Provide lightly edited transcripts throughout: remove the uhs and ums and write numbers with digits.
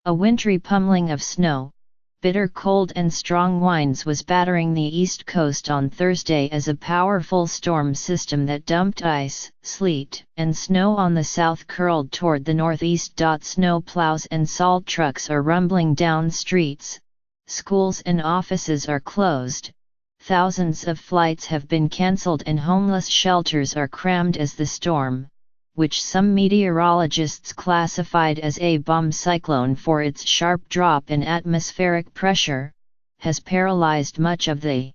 A wintry pummeling of snow, bitter cold and strong winds was battering the east coast on Thursday as a powerful storm system that dumped ice, sleet, and snow on the south curled toward the northeast. Snow plows and salt trucks are rumbling down streets, schools and offices are closed, thousands of flights have been cancelled and homeless shelters are crammed as the storm, which some meteorologists classified as a bomb cyclone for its sharp drop in atmospheric pressure, has paralyzed much of the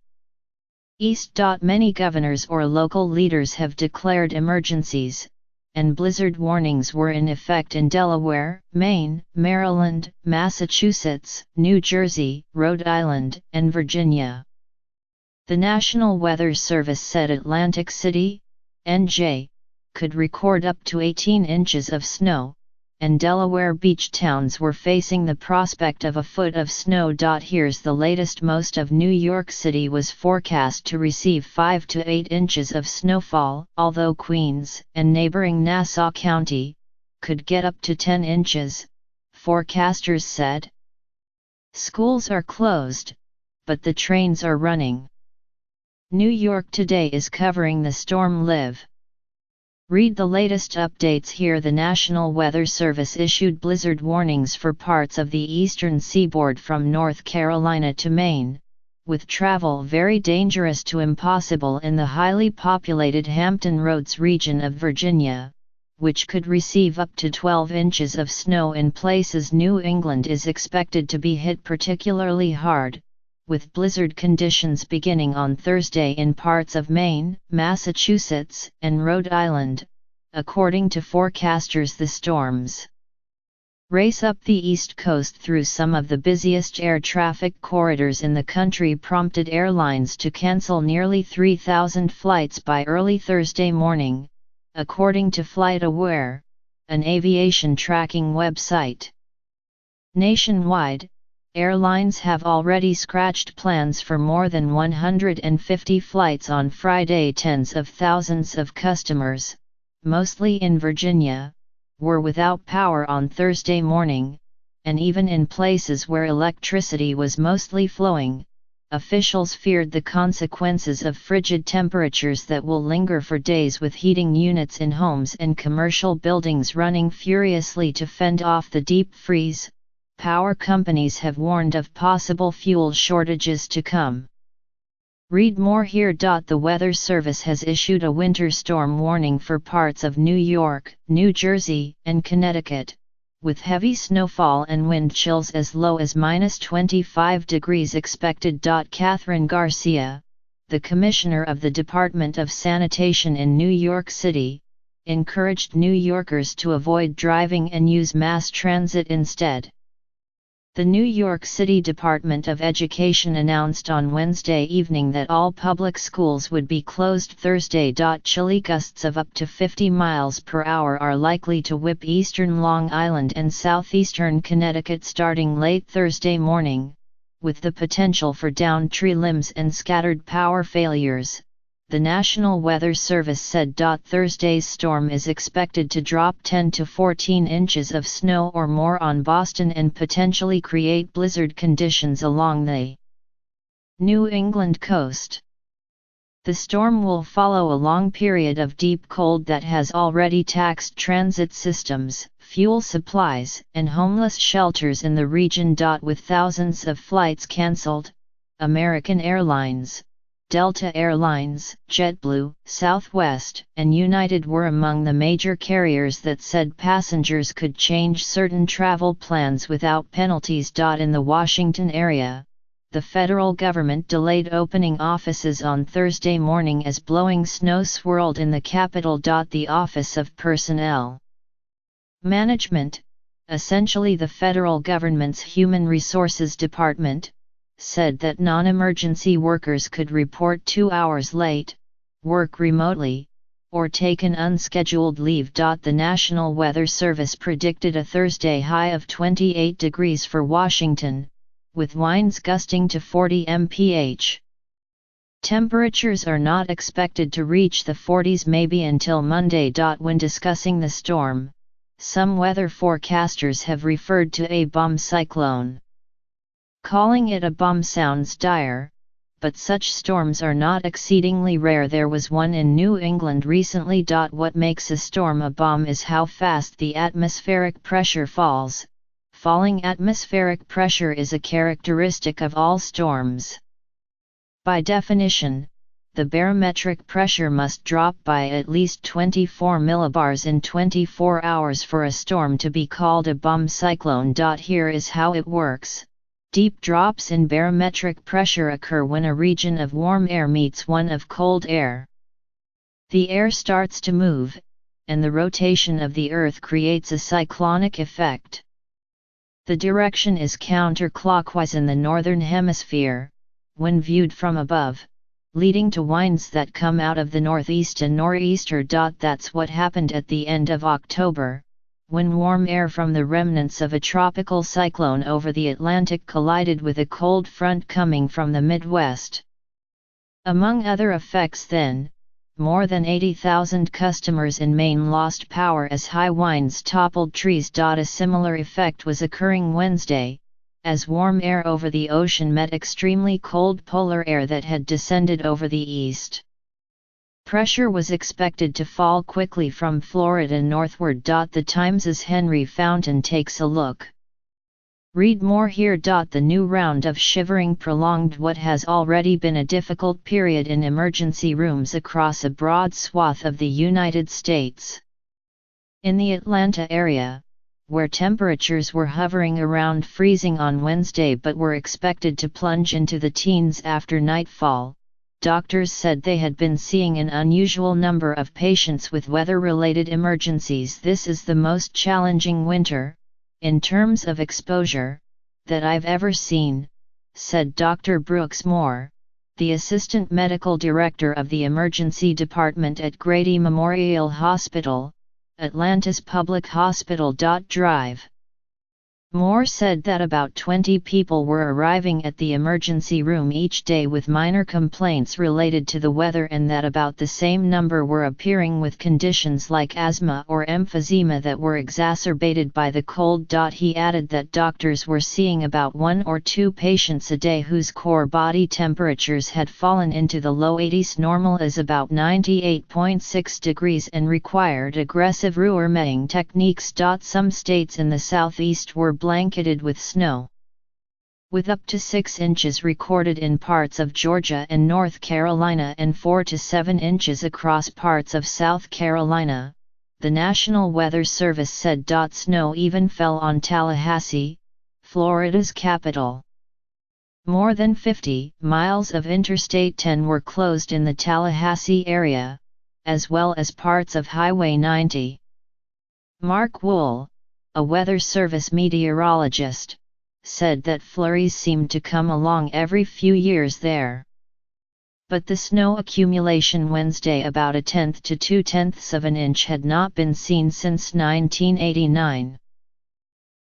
East. Many governors or local leaders have declared emergencies, and blizzard warnings were in effect in Delaware, Maine, Maryland, Massachusetts, New Jersey, Rhode Island, and Virginia. The National Weather Service said Atlantic City, NJ, could record up to 18 inches of snow, and Delaware beach towns were facing the prospect of a foot of snow. Here's the latest: most of New York City was forecast to receive 5 to 8 inches of snowfall, although Queens and neighboring Nassau County could get up to 10 inches, forecasters said. Schools are closed, but the trains are running. New York Today is covering the storm live. Read the latest updates here. The National Weather Service issued blizzard warnings for parts of the eastern seaboard from North Carolina to Maine, with travel very dangerous to impossible in the highly populated Hampton Roads region of Virginia, which could receive up to 12 inches of snow in places. New England is expected to be hit particularly hard, with blizzard conditions beginning on Thursday in parts of Maine, Massachusetts, and Rhode Island, according to forecasters. The storms race up the East Coast through some of the busiest air traffic corridors in the country prompted airlines to cancel nearly 3,000 flights by early Thursday morning, according to FlightAware, an aviation tracking website. Nationwide, airlines have already scratched plans for more than 150 flights on Friday. Tens of thousands of customers, mostly in Virginia, were without power on Thursday morning, and even in places where electricity was mostly flowing, officials feared the consequences of frigid temperatures that will linger for days, with heating units in homes and commercial buildings running furiously to fend off the deep freeze. Power companies have warned of possible fuel shortages to come. Read more here. The Weather Service has issued a winter storm warning for parts of New York, New Jersey, and Connecticut, with heavy snowfall and wind chills as low as -25 degrees expected. Catherine Garcia, the Commissioner of the Department of Sanitation in New York City, encouraged New Yorkers to avoid driving and use mass transit instead. The New York City Department of Education announced on Wednesday evening that all public schools would be closed Thursday. Chilly gusts of up to 50 miles per hour are likely to whip eastern Long Island and southeastern Connecticut starting late Thursday morning, with the potential for downed tree limbs and scattered power failures, the National Weather Service said. Thursday's storm is expected to drop 10 to 14 inches of snow or more on Boston and potentially create blizzard conditions along the New England coast. The storm will follow a long period of deep cold that has already taxed transit systems, fuel supplies, and homeless shelters in the region. With thousands of flights cancelled, American Airlines, Delta Airlines, JetBlue, Southwest, and United were among the major carriers that said passengers could change certain travel plans without penalties. In the Washington area, the federal government delayed opening offices on Thursday morning as blowing snow swirled in the capital. The Office of Personnel Management, essentially the federal government's Human Resources Department, said that non-emergency workers could report 2 hours late, work remotely, or take an unscheduled leave. The National Weather Service predicted a Thursday high of 28 degrees for Washington, with winds gusting to 40 mph. Temperatures are not expected to reach the 40s maybe until Monday. When discussing the storm, some weather forecasters have referred to a bomb cyclone. Calling it a bomb sounds dire, but such storms are not exceedingly rare. There was one in New England recently. What makes a storm a bomb is how fast the atmospheric pressure falls. Falling atmospheric pressure is a characteristic of all storms. By definition, the barometric pressure must drop by at least 24 millibars in 24 hours for a storm to be called a bomb cyclone. Here is how it works. Deep drops in barometric pressure occur when a region of warm air meets one of cold air. The air starts to move, and the rotation of the Earth creates a cyclonic effect. The direction is counterclockwise in the northern hemisphere, when viewed from above, leading to winds that come out of the northeast and nor'easter. That's what happened at the end of October, when warm air from the remnants of a tropical cyclone over the Atlantic collided with a cold front coming from the Midwest. Among other effects then, more than 80,000 customers in Maine lost power as high winds toppled trees. A similar effect was occurring Wednesday, as warm air over the ocean met extremely cold polar air that had descended over the east. Pressure was expected to fall quickly from Florida northward. The Times' Henry Fountain takes a look. Read more here. The new round of shivering prolonged what has already been a difficult period in emergency rooms across a broad swath of the United States. In the Atlanta area, where temperatures were hovering around freezing on Wednesday but were expected to plunge into the teens after nightfall, doctors said they had been seeing an unusual number of patients with weather-related emergencies. This is the most challenging winter, in terms of exposure, that I've ever seen, said Dr. Brooks Moore, the assistant medical director of the emergency department at Grady Memorial Hospital, Atlanta's public hospital. Drive. Moore said that about 20 people were arriving at the emergency room each day with minor complaints related to the weather and that about the same number were appearing with conditions like asthma or emphysema that were exacerbated by the cold. He added that doctors were seeing about 1 or 2 patients a day whose core body temperatures had fallen into the low 80s. Normal is about 98.6 degrees and required aggressive rheuming techniques. Some states in the southeast were blanketed with snow, with up to 6 inches recorded in parts of Georgia and North Carolina and 4 to 7 inches across parts of South Carolina, the National Weather Service said. Snow even fell on Tallahassee, Florida's capital. More than 50 miles of Interstate 10 were closed in the Tallahassee area, as well as parts of Highway 90. Mark Wool, a Weather Service meteorologist, said that flurries seemed to come along every few years there. But the snow accumulation Wednesday, about 1/10 to 2/10 of an inch, had not been seen since 1989.